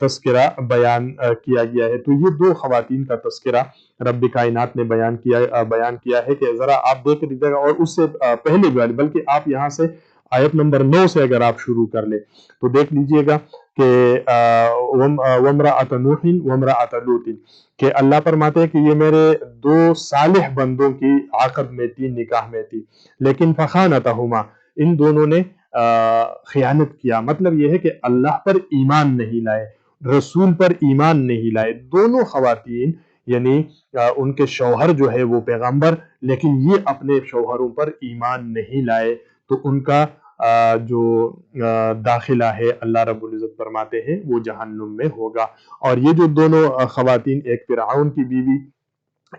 تذکرہ بیان کیا گیا ہے۔ تو یہ دو خواتین کا تذکرہ رب کائنات نے بیان کیا ہے کہ ذرا آپ دیکھ لیجیے گا، اور اس سے پہلے بھی بلکہ آپ یہاں سے آیت نمبر 9 سے اگر آپ شروع کر لیں تو دیکھ لیجئے گا کہ وَامْرَأَتَ نُوحٍ وَامْرَأَتَ لُوطٍ، کہ اللہ فرماتے ہیں کہ یہ میرے دو صالح بندوں کی عقد میں تھی، نکاح میں تھی، لیکن فَخَانَتَهُمَا، ان دونوں نے خیانت کیا۔ مطلب یہ ہے کہ اللہ پر ایمان نہیں لائے، رسول پر ایمان نہیں لائے۔ دونوں خواتین یعنی ان کے شوہر جو ہے وہ پیغمبر، لیکن یہ اپنے شوہروں پر ایمان نہیں لائے، تو ان کا جو داخلہ ہے اللہ رب العزت فرماتے ہیں وہ جہنم میں ہوگا۔ اور یہ جو دونوں خواتین، ایک فرعون کی بیوی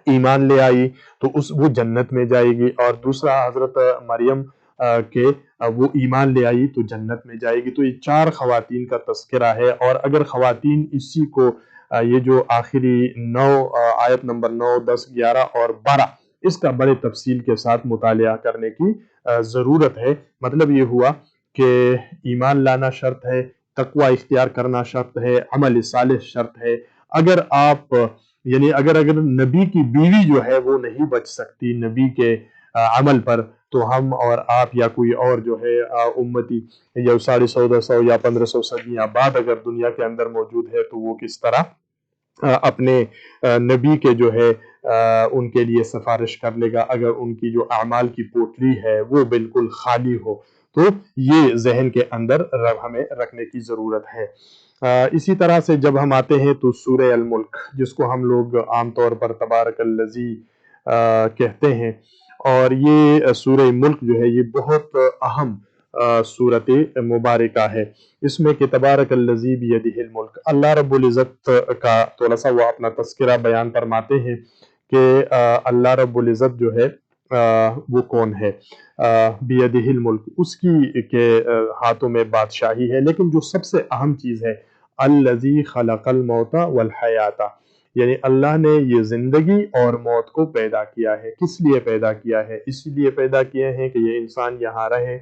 ایمان لے آئی تو وہ جنت میں جائے گی، اور دوسرا حضرت مریم کے وہ ایمان لے آئی تو جنت میں جائے گی۔ تو یہ 4 خواتین کا تذکرہ ہے، اور اگر خواتین اسی کو یہ جو آخری 9 آیت نمبر 9، 10، 11 اور 12 اس کا بڑے تفصیل کے ساتھ مطالعہ کرنے کی ضرورت ہے۔ مطلب یہ ہوا کہ ایمان لانا شرط ہے، تقوی اختیار کرنا شرط ہے، عمل صالح شرط ہے۔ اگر آپ یعنی اگر نبی کی بیوی جو ہے وہ نہیں بچ سکتی نبی کے عمل پر، تو ہم اور آپ یا کوئی اور جو ہے امتی یا 1450 یا 1500 صدیاں بعد اگر دنیا کے اندر موجود ہے تو وہ کس طرح اپنے نبی کے جو ہے ان کے لیے سفارش کر لے گا اگر ان کی جو اعمال کی پوٹلی ہے وہ بالکل خالی ہو۔ تو یہ ذہن کے اندر ہمیں رکھنے کی ضرورت ہے۔ اسی طرح سے جب ہم آتے ہیں تو سورہ الملک، جس کو ہم لوگ عام طور پر تبارک الذی کہتے ہیں، اور یہ سورہ ملک جو ہے یہ بہت اہم صورت مبارکہ ہے۔ اس میں کہ تبارک الذی بیدہ الملک، اللہ رب العزت کا تھوڑا سا وہ اپنا تذکرہ بیان فرماتے ہیں کہ اللہ رب العزت جو ہے وہ کون ہے، بیدہ الملک، اس کی کے ہاتھوں میں بادشاہی ہے۔ لیکن جو سب سے اہم چیز ہے، الذی خلق الموت والحیات، یعنی اللہ نے یہ زندگی اور موت کو پیدا کیا ہے۔ کس لیے پیدا کیا ہے؟ اس لیے پیدا کیے ہیں کہ یہ انسان یہاں رہے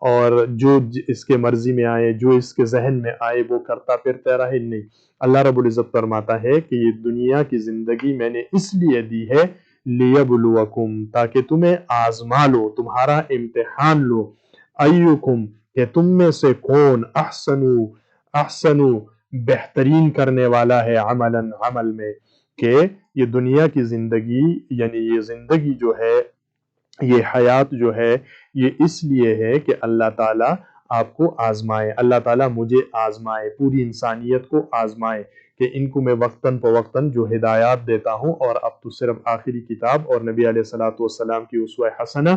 اور جو اس کے مرضی میں آئے، جو اس کے ذہن میں آئے وہ کرتا پھرتا رہے۔ نہیں، اللہ رب العزت فرماتا ہے کہ یہ دنیا کی زندگی میں نے اس لیے دی ہے لیبلوکم، تاکہ تمہیں آزما لو، تمہارا امتحان لو، ایکم، کہ تم میں سے کون احسنو بہترین کرنے والا ہے عملاً، عمل میں، کہ یہ دنیا کی زندگی یعنی یہ زندگی جو ہے، یہ حیات جو ہے، یہ اس لیے ہے کہ اللہ تعالیٰ آپ کو آزمائے، اللہ تعالیٰ مجھے آزمائے، پوری انسانیت کو آزمائے، کہ ان کو میں وقتاً فوقتاً جو ہدایات دیتا ہوں، اور اب تو صرف آخری کتاب اور نبی علیہ السلام کی اسوہ حسنہ،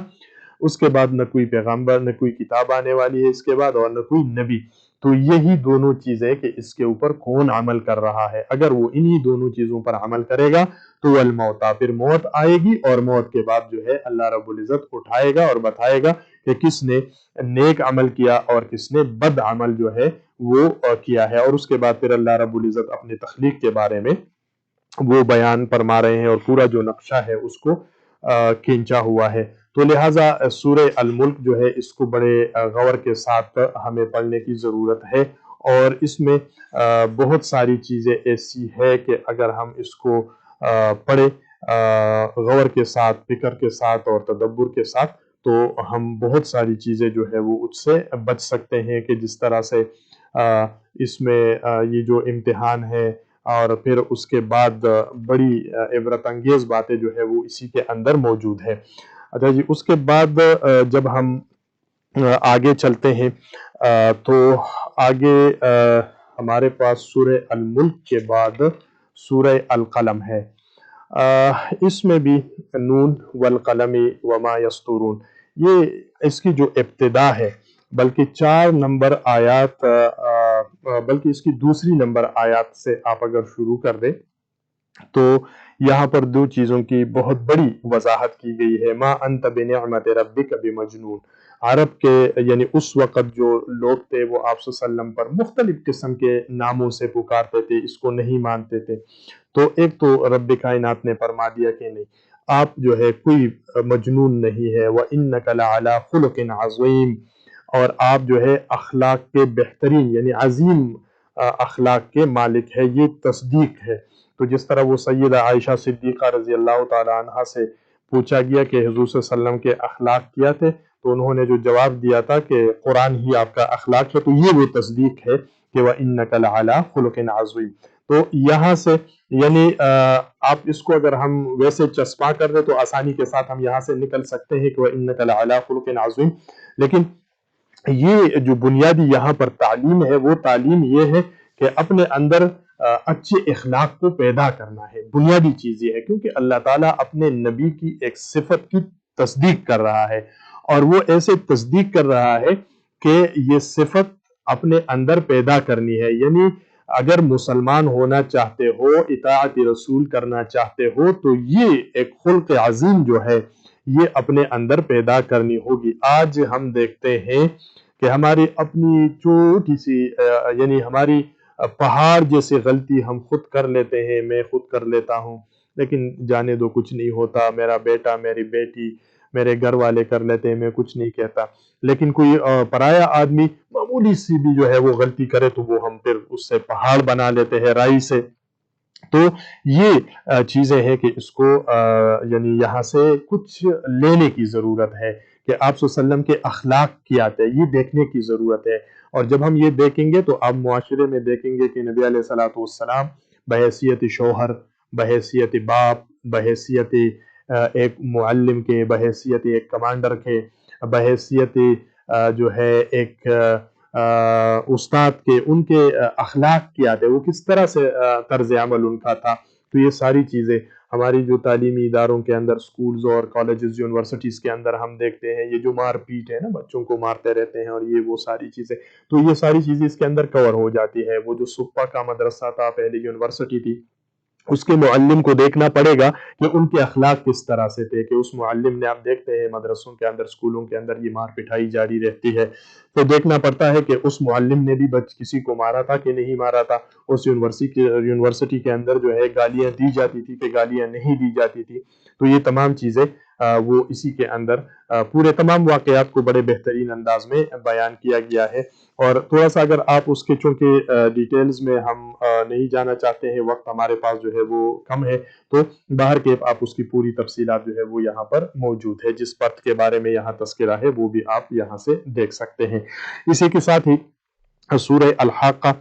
اس کے بعد نہ کوئی پیغمبر، نہ کوئی کتاب آنے والی ہے اس کے بعد، اور نہ کوئی نبی۔ تو یہی دونوں چیزیں کہ اس کے اوپر کون عمل کر رہا ہے، اگر وہ انہی دونوں چیزوں پر عمل کرے گا تو الموتا، پھر موت آئے گی، اور موت کے بعد جو ہے اللہ رب العزت اٹھائے گا اور بتائے گا کہ کس نے نیک عمل کیا اور کس نے بد عمل جو ہے وہ کیا ہے۔ اور اس کے بعد پھر اللہ رب العزت اپنی تخلیق کے بارے میں وہ بیان فرما رہے ہیں، اور پورا جو نقشہ ہے اس کو کھینچا ہوا ہے۔ تو لہٰذا سورہ الملک جو ہے اس کو بڑے غور کے ساتھ ہمیں پڑھنے کی ضرورت ہے، اور اس میں بہت ساری چیزیں ایسی ہے کہ اگر ہم اس کو پڑھیں غور کے ساتھ، فکر کے ساتھ اور تدبر کے ساتھ، تو ہم بہت ساری چیزیں جو ہے وہ اس سے بچ سکتے ہیں، کہ جس طرح سے اس میں یہ جو امتحان ہے، اور پھر اس کے بعد بڑی عبرت انگیز باتیں جو ہے وہ اسی کے اندر موجود ہے۔ اچھا جی، اس کے بعد جب ہم آگے چلتے ہیں تو آگے ہمارے پاس سورہ الملک کے بعد سورہ القلم ہے۔ اس میں بھی نون والقلم وما یسطرون، یہ اس کی جو ابتدا ہے، بلکہ 4 نمبر آیات، بلکہ اس کی دوسری نمبر آیات سے آپ اگر شروع کر دیں تو یہاں پر 2 چیزوں کی بہت بڑی وضاحت کی گئی ہے۔ ما انت بنعمت ربک بمجنون، عرب کے یعنی اس وقت جو لوگ تھے وہ آپ صلی اللہ علیہ وسلم پر مختلف قسم کے ناموں سے پکارتے تھے، اس کو نہیں مانتے تھے۔ تو ایک تو رب کائنات نے فرما دیا کہ نہیں، آپ جو ہے کوئی مجنون نہیں ہے، وَإِنَّكَ لَعَلَىٰ خُلُقٍ عَظِيمٍ، اور آپ جو ہے اخلاق کے بہترین یعنی عظیم اخلاق کے مالک ہے، یہ تصدیق ہے۔ تو جس طرح وہ سیدہ عائشہ صدیقہ رضی اللہ تعالی عنہ سے پوچھا گیا کہ حضور صلی اللہ علیہ وسلم کے اخلاق کیا تھے، تو انہوں نے جو جواب دیا تھا کہ قرآن ہی آپ کا اخلاق ہے، تو یہ وہ تصدیق ہے کہ وَإِنَّكَ لَعَلَىٰ خُلُقٍ عَظِيمٍ۔ تو یہاں سے یعنی آپ اس کو اگر ہم ویسے چسپاں کر دیں تو آسانی کے ساتھ ہم یہاں سے نکل سکتے ہیں کہ وَإِنَّكَ لَعَلَىٰ خُلُقٍ عَظِيمٍ، لیکن یہ جو بنیادی یہاں پر تعلیم ہے، وہ تعلیم یہ ہے کہ اپنے اندر اچھے اخلاق کو پیدا کرنا ہے۔ بنیادی چیز یہ ہے کیونکہ اللہ تعالیٰ اپنے نبی کی ایک صفت کی تصدیق کر رہا ہے، اور وہ ایسے تصدیق کر رہا ہے کہ یہ صفت اپنے اندر پیدا کرنی ہے۔ یعنی اگر مسلمان ہونا چاہتے ہو، اطاعت رسول کرنا چاہتے ہو، تو یہ ایک خلق عظیم جو ہے یہ اپنے اندر پیدا کرنی ہوگی۔ آج ہم دیکھتے ہیں کہ ہماری اپنی چھوٹی سی یعنی ہماری پہاڑ جیسے غلطی ہم خود کر لیتے ہیں، میں خود کر لیتا ہوں، لیکن جانے دو کچھ نہیں ہوتا، میرا بیٹا میری بیٹی میرے گھر والے کر لیتے ہیں، میں کچھ نہیں کہتا۔ لیکن کوئی پرایا آدمی معمولی سی بھی جو ہے وہ غلطی کرے تو وہ ہم پھر اس سے پہاڑ بنا لیتے ہیں رائی سے۔ تو یہ چیزیں ہیں کہ اس کو یعنی یہاں سے کچھ لینے کی ضرورت ہے کہ آپ صلی اللہ علیہ وسلم کے اخلاق کیا تھے، یہ دیکھنے کی ضرورت ہے۔ اور جب ہم یہ دیکھیں گے تو آپ معاشرے میں دیکھیں گے کہ نبی علیہ السلام بحیثیت شوہر، بحیثیت باپ، بحیثیت ایک معلم کے، بحیثیت ایک کمانڈر کے، بحیثیت جو ہے ایک استاد کے، ان کے اخلاق کیا تھے، وہ کس طرح سے طرز عمل ان کا تھا۔ تو یہ ساری چیزیں ہماری جو تعلیمی اداروں کے اندر، سکولز اور کالجز، یونیورسٹیز کے اندر ہم دیکھتے ہیں، یہ جو مار پیٹ ہے نا، بچوں کو مارتے رہتے ہیں اور یہ وہ ساری چیزیں، تو یہ ساری چیزیں اس کے اندر کور ہو جاتی ہے۔ وہ جو صفا کا مدرسہ تھا، پہلی یونیورسٹی تھی، اس کے معلم کو دیکھنا پڑے گا کہ ان کے اخلاق کس طرح سے تھے، کہ اس معلم نے، آپ دیکھتے ہیں مدرسوں کے اندر، سکولوں کے اندر یہ مار پٹائی جاری رہتی ہے، تو دیکھنا پڑتا ہے کہ اس معلم نے بھی کسی کو مارا تھا کہ نہیں مارا تھا۔ اس یونیورسٹی کے اندر جو ہے گالیاں دی جاتی تھی کہ گالیاں نہیں دی جاتی تھی۔ تو یہ تمام چیزیں وہ اسی کے اندر پورے تمام واقعات کو بڑے بہترین انداز میں بیان کیا گیا ہے۔ اور تھوڑا سا اگر آپ اس کے، چونکہ ڈیٹیلز میں ہم نہیں جانا چاہتے ہیں، وقت ہمارے پاس جو ہے وہ کم ہے، تو باہر کے آپ اس کی پوری تفصیلات جو ہے وہ یہاں پر موجود ہے، جس پرت کے بارے میں یہاں تذکرہ ہے وہ بھی آپ یہاں سے دیکھ سکتے ہیں۔ اسی کے ساتھ ہی سورہ الحاقہ،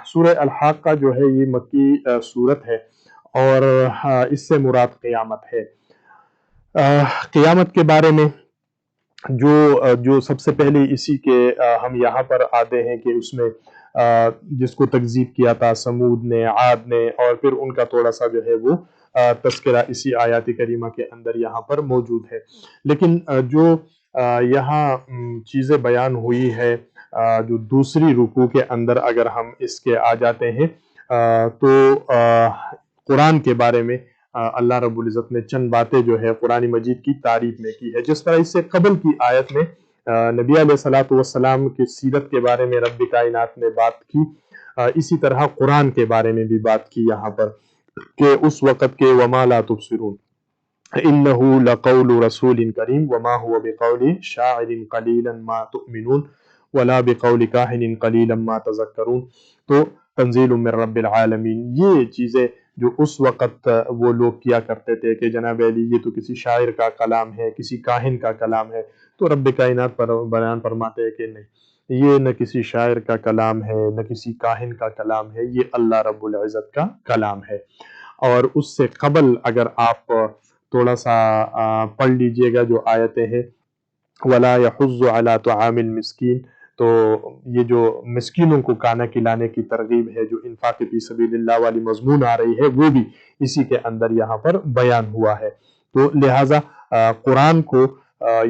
سورہ الحاقہ جو ہے یہ مکی سورت ہے، اور اس سے مراد قیامت ہے۔ قیامت کے بارے میں جو سب سے پہلے اسی کے ہم یہاں پر آتے ہیں کہ اس میں جس کو تکذیب کیا تھا سمود نے، عاد نے، اور پھر ان کا تھوڑا سا جو ہے وہ تذکرہ اسی آیات کریمہ کے اندر یہاں پر موجود ہے۔ لیکن جو یہاں چیزیں بیان ہوئی ہے، جو دوسری رکوع کے اندر اگر ہم اس کے آ جاتے ہیں تو قرآن کے بارے میں اللہ رب العزت نے چند باتیں جو ہے قرآن مجید کی تعریف میں کی ہے۔ جس طرح اس سے قبل کی آیت میں نبی علیہ السلام کی سیرت کے بارے میں رب کائنات نے بات کی، اسی طرح قرآن کے بارے میں بھی بات کی یہاں پر کہ اس وقت کے وما لا تبصرون انه لقول رسول کریم وما هو بقول شاعر قلیلا ما تؤمنون ولا بقول کاہن قلیلا ما تذکرون۔ تو تنزیل من رب العالمین، یہ چیزیں جو اس وقت وہ لوگ کیا کرتے تھے کہ جناب علی یہ تو کسی شاعر کا کلام ہے، کسی کاہن کا کلام ہے، تو رب کائنات پر بیان فرماتے ہیں کہ نہیں، یہ نہ کسی شاعر کا کلام ہے، نہ کسی کاہن کا کلام ہے، یہ اللہ رب العزت کا کلام ہے۔ اور اس سے قبل اگر آپ تھوڑا سا پڑھ لیجئے گا جو آیتیں ہیں، وَلَا يَحُضُّ عَلَىٰ طَعَامِ الْمِسْكِينِ، تو یہ جو مسکینوں کو کھانا کھلانے کی ترغیب ہے، جو انفاق فی سبیل اللہ والی مضمون آ رہی ہے، وہ بھی اسی کے اندر یہاں پر بیان ہوا ہے۔ تو لہٰذا قرآن کو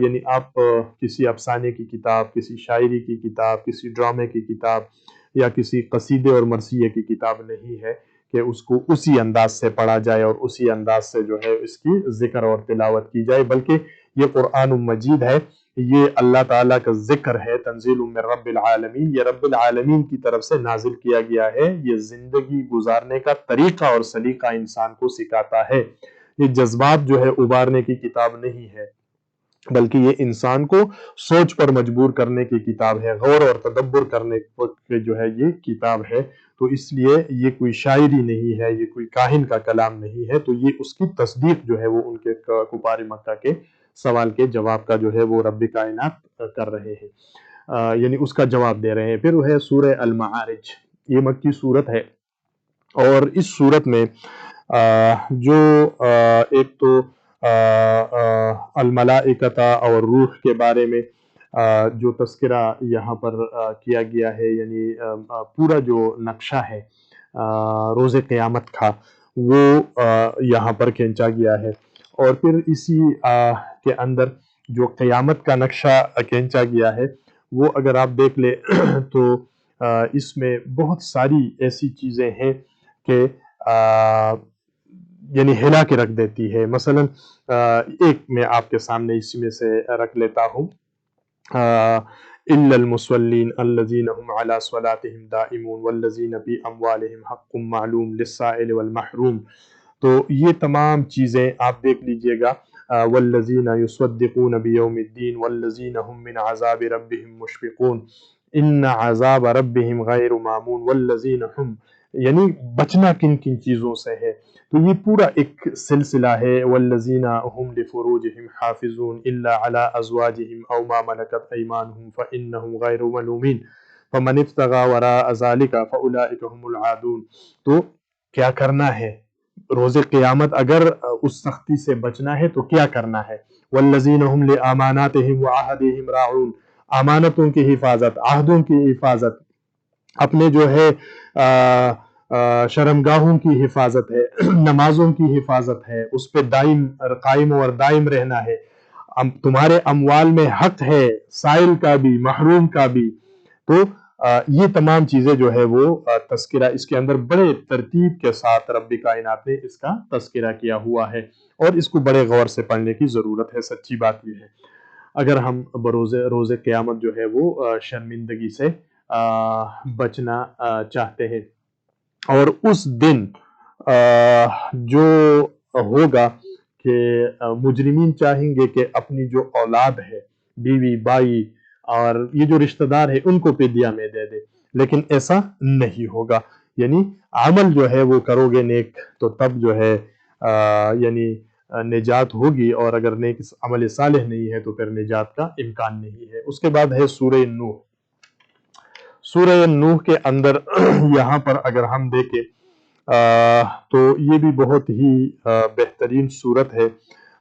یعنی آپ کسی افسانے کی کتاب، کسی شاعری کی کتاب، کسی ڈرامے کی کتاب یا کسی قصیدے اور مرثیے کی کتاب نہیں ہے کہ اس کو اسی انداز سے پڑھا جائے اور اسی انداز سے جو ہے اس کی ذکر اور تلاوت کی جائے، بلکہ یہ قرآن مجید ہے، یہ اللہ تعالیٰ کا ذکر ہے، تنزیل من رب العالمین، یہ رب العالمین کی طرف سے نازل کیا گیا ہے، یہ زندگی گزارنے کا طریقہ اور سلیقہ انسان کو سکھاتا ہے، یہ جذبات جو ہے ابارنے کی کتاب نہیں ہے، بلکہ یہ انسان کو سوچ پر مجبور کرنے کی کتاب ہے، غور اور تدبر کرنے کی جو ہے یہ کتاب ہے۔ تو اس لیے یہ کوئی شاعری نہیں ہے، یہ کوئی کاہن کا کلام نہیں ہے، تو یہ اس کی تصدیق جو ہے وہ ان کے کفار مکہ کے سوال کے جواب کا جو ہے وہ رب کائنات کر رہے ہیں، یعنی اس کا جواب دے رہے ہیں۔ پھر وہ ہے سورہ المعارج، یہ مکی صورت ہے، اور اس صورت میں جو ایک تو الملائکتا اور روح کے بارے میں جو تذکرہ یہاں پر کیا گیا ہے، یعنی پورا جو نقشہ ہے روز قیامت کا وہ یہاں پر کھینچا گیا ہے، اور پھر اسی کے اندر جو قیامت کا نقشہ کھینچا گیا ہے وہ اگر آپ دیکھ لیں تو اس میں بہت ساری ایسی چیزیں ہیں کہ یعنی ہلا کے رکھ دیتی ہے۔ مثلا ایک میں آپ کے سامنے اسی میں سے رکھ لیتا ہوں، إِلَّا الْمُصَلِّينَ الَّذِينَ هُمْ عَلَى صَلَاتِهِمْ دَائِمُونَ وَالَّذِينَ فِي أَمْوَالِهِمْ حَقٌّ مَّعْلُومٌ لِلسَّائِلِ وَالْمَحْرُومِ۔ تو یہ تمام چیزیں آپ دیکھ لیجئے گا، وَالَّذِينَ يُصَدِّقُونَ بِيَوْمِ الدِّينِ وَالَّذِينَ هُمْ مِنْ عَذَابِ رَبِّهِمْ مُشْفِقُونَ إِنَّ عَذَابَ رَبِّهِمْ غَيْرُ مَأْمُونٍ وَالَّذِينَ هُمْ، یعنی بچنا کن کن چیزوں سے ہے، تو یہ پورا ایک سلسلہ ہے۔ وَالَّذِينَ هُمْ لِفُرُوجِهِمْ حَافِظُونَ إِلَّا عَلَىٰ أَزْوَاجِهِمْ أَوْ مَا مَلَكَتْ أَيْمَانُهُمْ فَإِنَّهُمْ غَيْرُ مَلُومِينَ فَمَنِ ابْتَغَىٰ وَرَاءَ ذَٰلِكَ فَأُولَٰئِكَ هُمُ الْعَادُونَ۔ تو کیا کرنا ہے روز قیامت؟ اگر اس سختی سے بچنا ہے تو کیا کرنا ہے؟ وَالَّذِينَ هُمْ لِأَمَانَاتِهِمْ وَعَهْدِهِمْ رَاعُونَ، امانتوں کی حفاظت، عہدوں کی حفاظت، اپنے جو ہے شرمگاہوں کی حفاظت ہے، نمازوں کی حفاظت ہے، اس پہ دائم قائم اور دائم رہنا ہے۔ تمہارے اموال میں حق ہے، سائل کا بھی محروم کا بھی۔ تو یہ تمام چیزیں جو ہے وہ تذکرہ اس کے اندر بڑے ترتیب کے ساتھ رب کائنات نے اس کا تذکرہ کیا ہوا ہے، اور اس کو بڑے غور سے پڑھنے کی ضرورت ہے۔ سچی بات یہ ہے اگر ہم روز قیامت جو ہے وہ شرمندگی سے بچنا چاہتے ہیں، اور اس دن جو ہوگا کہ مجرمین چاہیں گے کہ اپنی جو اولاد ہے، بیوی بائی اور یہ جو رشتہ دار ہے ان کو فدیہ میں دے دے، لیکن ایسا نہیں ہوگا، یعنی عمل جو ہے وہ کرو گے نیک تو تب جو ہے یعنی نجات ہوگی، اور اگر نیک عمل صالح نہیں ہے تو پھر نجات کا امکان نہیں ہے۔ اس کے بعد ہے سورہ نوح۔ سورہ نوح کے اندر یہاں پر اگر ہم دیکھیں تو یہ بھی بہت ہی بہترین صورت ہے،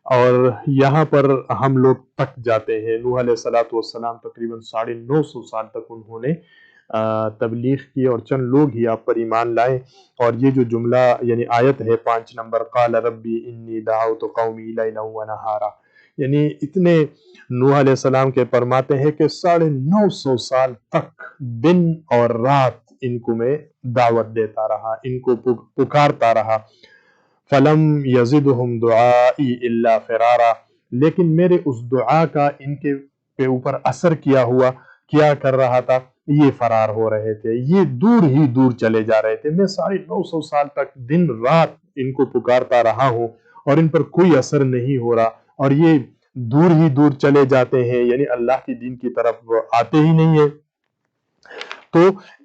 اور یہاں پر ہم لوگ تک جاتے ہیں۔ نوح علیہ السلام تقریباً 950 سال تک انہوں نے تبلیغ کی، اور چند لوگ ہی آپ پر ایمان لائے، اور یہ جو جملہ یعنی آیت ہے 5 نمبر، قال ربی انی دعوت قومی لیلا ونہارا، یعنی اتنے نوح علیہ السلام کے فرماتے ہیں کہ 950 سال تک دن اور رات ان کو میں دعوت دیتا رہا، ان کو پکارتا رہا۔ فلم یزدہم دعائی الا فرارا، لیکن میرے اس دعا کا ان کے اوپر اثر کیا کر رہا تھا، یہ فرار ہو رہے تھے، یہ دور ہی دور چلے جا رہے تھے۔ میں 950 سال تک دن رات ان کو پکارتا رہا ہوں اور ان پر کوئی اثر نہیں ہو رہا، اور یہ دور ہی دور چلے جاتے ہیں، یعنی اللہ کی دین کی طرف آتے ہی نہیں ہیں۔ تو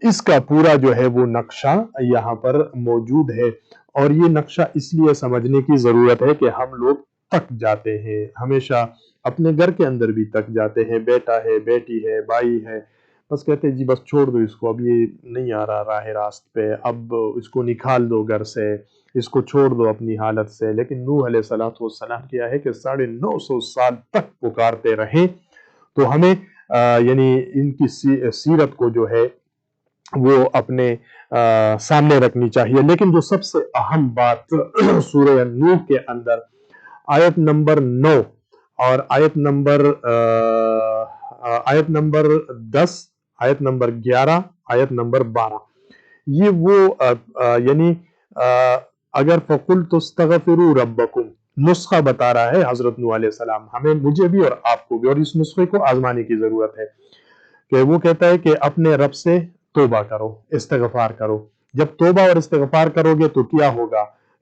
اس کا پورا جو ہے وہ نقشہ یہاں پر موجود ہے، اور یہ نقشہ اس لیے سمجھنے کی ضرورت ہے کہ ہم لوگ تک جاتے ہیں، ہمیشہ اپنے گھر کے اندر بھی تک جاتے ہیں، بیٹا ہے، بیٹی ہے، بھائی ہے، بس کہتے ہیں جی بس چھوڑ دو اس کو، اب یہ نہیں آ رہا راہ راست پہ، اب اس کو نکال دو گھر سے، اس کو چھوڑ دو اپنی حالت سے۔ لیکن نوح علیہ السلام کیا ہے کہ 950 سال تک پکارتے رہیں، تو ہمیں یعنی ان کی سیرت کو جو ہے وہ اپنے سامنے رکھنی چاہیے۔ لیکن جو سب سے اہم بات سورہ نوح کے اندر آیت نمبر 9 اور آیت نمبر 10، آیت نمبر 11، آیت نمبر 12، یہ وہ یعنی اگر فَقُلْتُ اسْتَغْفِرُوا رَبَّكُمْ نسخہ بتا رہا ہے حضرت نوح علیہ السلام، ہمیں مجھے بھی اور آپ کو بھی، اور اس نسخے کو آزمانے کی ضرورت ہے، کہ وہ کہتا ہے کہ اپنے رب سے توبہ کرو، استغفار کرو۔ جب توبہ اور استغفار کرو گے تو کیا ہوگا؟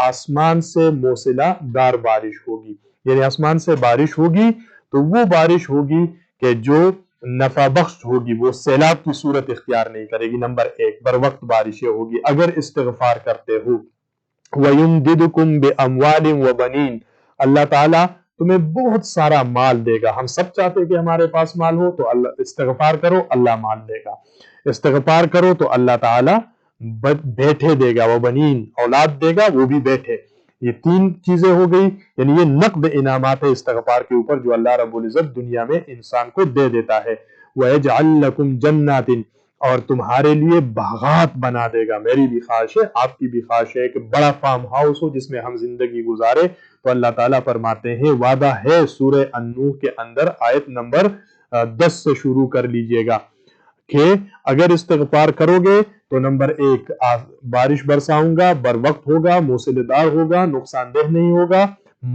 آسمان سے موسلا دار بارش ہوگی، یعنی آسمان سے بارش ہوگی تو وہ بارش ہوگی کہ جو نفع بخش ہوگی، وہ سیلاب کی صورت اختیار نہیں کرے گی۔ نمبر ایک، بر وقت بارشیں ہوگی اگر استغفار کرتے ہو۔ وَيُمْدِدُكُمْ بِأَمْوَالٍ وَبَنِينَ، اللہ تعالیٰ تمہیں بہت سارا مال دے گا۔ ہم سب چاہتے کہ ہمارے پاس مال ہو، تو اللہ استغفار کرو، اللہ مال دے گا۔ استغفار کرو تو اللہ تعالیٰ بیٹھے دے گا، وَبَنِينَ اولاد دے گا، وہ بھی بیٹھے۔ یہ تین چیزیں ہو گئی، یعنی یہ نقد انعامات ہے استغفار کے اوپر جو اللہ رب العزت دنیا میں انسان کو دے دیتا ہے۔ وَيَجْعَلْ لَكُمْ جَنَّاتٍ، اور تمہارے لیے باغات بنا دے گا۔ میری بھی خواہش ہے، آپ کی بھی خواہش ہے کہ بڑا فارم ہاؤس ہو جس میں ہم زندگی گزارے، تو اللہ تعالیٰ فرماتے ہیں وعدہ ہے سورہ النوح کے اندر آیت نمبر 10 سے شروع کر لیجئے گا کہ اگر استغفار کرو گے تو نمبر ایک، بارش برساؤں گا، بر وقت ہوگا، موسلادھار ہوگا، نقصان دہ نہیں ہوگا،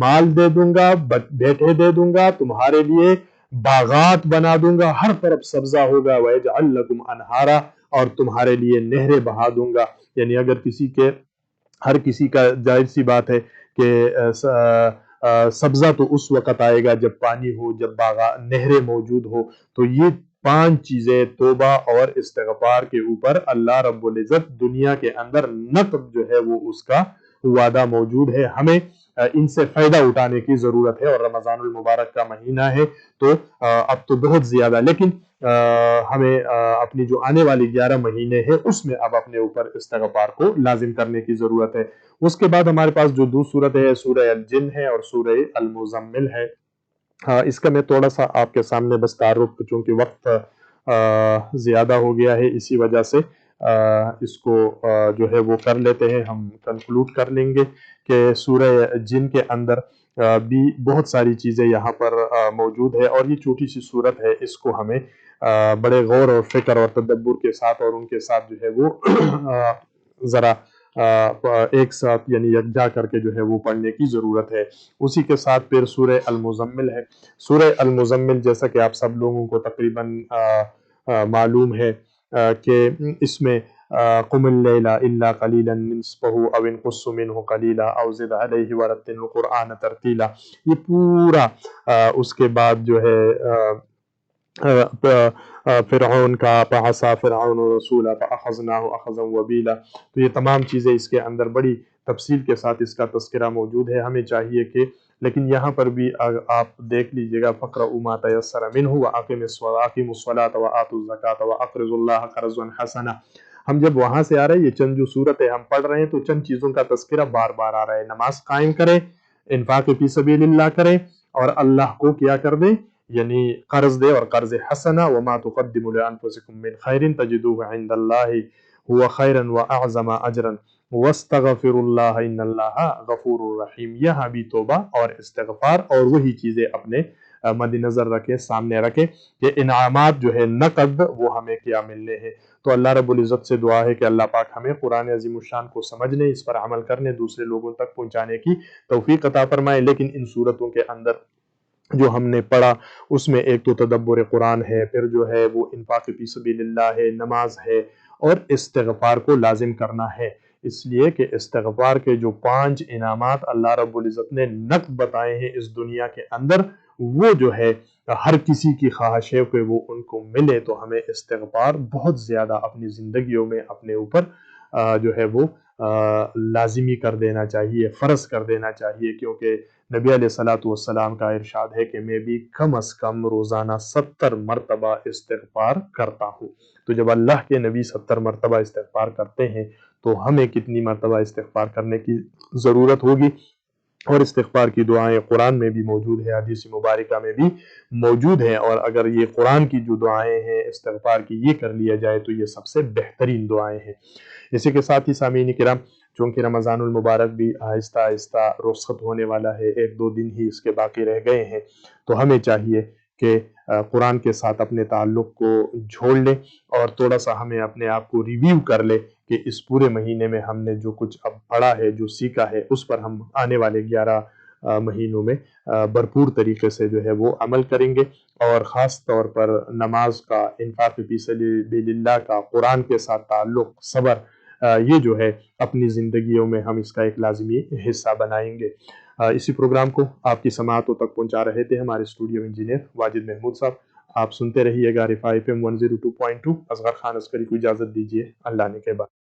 مال دے دوں گا، بیٹھے دے دوں گا، تمہارے لیے باغات بنا دوں گا، ہر طرف سبزہ ہوگا، وَيَجْعَلْ لَكُمْ أَنْهَارًا، اور تمہارے لیے نہریں بہا دوں گا۔ یعنی اگر ہر کسی کا ظاہر سی بات ہے کہ سبزہ تو اس وقت آئے گا جب پانی ہو، جب نہریں موجود ہو۔ تو یہ 5 چیزیں توبہ اور استغفار کے اوپر اللہ رب العزت دنیا کے اندر نقد جو ہے وہ اس کا وعدہ موجود ہے۔ ہمیں ان سے فائدہ اٹھانے کی ضرورت ہے، اور رمضان المبارک کا مہینہ ہے تو اب تو بہت زیادہ، لیکن ہمیں اپنی جو آنے والی 11 مہینے ہیں اس میں اب اپنے اوپر استغفار کو لازم کرنے کی ضرورت ہے۔ اس کے بعد ہمارے پاس جو دوسری صورت ہے سورہ الجن ہے اور سورہ المزمل ہے۔ اس کا میں تھوڑا سا آپ کے سامنے بس تعارف، چونکہ وقت زیادہ ہو گیا ہے اسی وجہ سے اس کو جو ہے وہ کر لیتے ہیں، ہم کنکلوڈ کر لیں گے کہ سورہ جن کے اندر بھی بہت ساری چیزیں یہاں پر موجود ہے، اور یہ چھوٹی سی صورت ہے، اس کو ہمیں بڑے غور اور فکر اور تدبر کے ساتھ اور ان کے ساتھ جو ہے وہ ذرا ایک ساتھ یعنی یکجا کر کے جو ہے وہ پڑھنے کی ضرورت ہے۔ اسی کے ساتھ پھر سورہ المزمل ہے۔ سورہ المزمل جیسا کہ آپ سب لوگوں کو تقریباً معلوم ہے کہ اس میں قم اللیل الا قلیلا نصفہ او انقص منہ قلیلا او زد علیہ ورتل القرآن ترتیلا، یہ پورا اس کے بعد جو ہے فرعون کا فعصا فرعون رسول فاخذناہ اخذا وبیلا، تو یہ تمام چیزیں اس کے اندر بڑی تفصیل کے ساتھ اس کا تذکرہ موجود ہے۔ ہمیں چاہیے کہ لیکن یہاں پر بھی آپ دیکھ لیجئے گا فَاقْرَؤْا مَا تَيَسَّرَ مِنْهُ وَأَقِيمُوا الصَّلَاةَ وَآتُوا الزَّكَاةَ وَأَقْرِضُوا اللَّهَ قَرْضًا حَسَنًا۔ ہم جب وہاں سے آ رہے ہیں، یہ چند جو صورتیں ہم پڑھ رہے ہیں تو چند چیزوں کا تذکرہ بار بار آ رہا ہے۔ نماز قائم کریں، انفاق فی سبیل اللہ کریں، اور اللہ کو کیا کر دیں، یعنی قرض دے، اور قرض حسنہ وما تقدموا لانفسکم من خیر تجدوه عند اللہ هو خیرا واعظم اجرا واستغفر اللہ ان اللہ غفور الرحیم۔ یہاں بھی توبہ اور استغفار اور وہی چیزیں اپنے مد نظر رکھیں، سامنے رکھیں کہ انعامات جو ہے نقد وہ ہمیں کیا ملنے ہیں۔ تو اللہ رب العزت سے دعا ہے کہ اللہ پاک ہمیں قرآن عظیم الشان کو سمجھنے، اس پر عمل کرنے، دوسرے لوگوں تک پہنچانے کی توفیق عطا فرمائے۔ لیکن ان صورتوں کے اندر جو ہم نے پڑھا اس میں ایک تو تدبر قرآن ہے، پھر جو ہے وہ انفاق فی سبیل اللہ ہے، نماز ہے، اور استغفار کو لازم کرنا ہے۔ اس لیے کہ استغفار کے جو 5 انعامات اللہ رب العزت نے نقد بتائے ہیں اس دنیا کے اندر، وہ جو ہے ہر کسی کی خواہش ہے کہ وہ ان کو ملے، تو ہمیں استغفار بہت زیادہ اپنی زندگیوں میں اپنے اوپر جو ہے وہ لازمی کر دینا چاہیے، فرض کر دینا چاہیے، کیونکہ نبی علیہ السلام کا ارشاد ہے کہ میں بھی کم از کم روزانہ 70 مرتبہ استغفار کرتا ہوں۔ تو جب اللہ کے نبی 70 مرتبہ استغفار کرتے ہیں تو ہمیں کتنی مرتبہ استغفار کرنے کی ضرورت ہوگی۔ اور استغفار کی دعائیں قرآن میں بھی موجود ہے، حدیث مبارکہ میں بھی موجود ہے، اور اگر یہ قرآن کی جو دعائیں ہیں استغفار کی یہ کر لیا جائے تو یہ سب سے بہترین دعائیں ہیں۔ اسی کے ساتھ ہی سامعین کرام، چونکہ رمضان المبارک بھی آہستہ آہستہ رخصت ہونے والا ہے، 1-2 دن ہی اس کے باقی رہ گئے ہیں، تو ہمیں چاہیے کہ قرآن کے ساتھ اپنے تعلق کو جوڑ لیں، اور تھوڑا سا ہمیں اپنے آپ کو ریویو کر لیں کہ اس پورے مہینے میں ہم نے جو کچھ اب پڑھا ہے، جو سیکھا ہے، اس پر ہم آنے والے 11 مہینوں میں بھرپور طریقے سے جو ہے وہ عمل کریں گے، اور خاص طور پر نماز کا، انفاق فی سبیل اللہ کا، قرآن کے ساتھ تعلق، صبر، یہ جو ہے اپنی زندگیوں میں ہم اس کا ایک لازمی حصہ بنائیں گے۔ اسی پروگرام کو آپ کی سماعتوں تک پہنچا رہے تھے ہمارے اسٹوڈیو انجینئر واجد محمود صاحب۔ آپ سنتے رہیے گا رفاع FM 102.2۔ اصغر خان عسکری کو اجازت دیجیے، اللہ نے کے بعد۔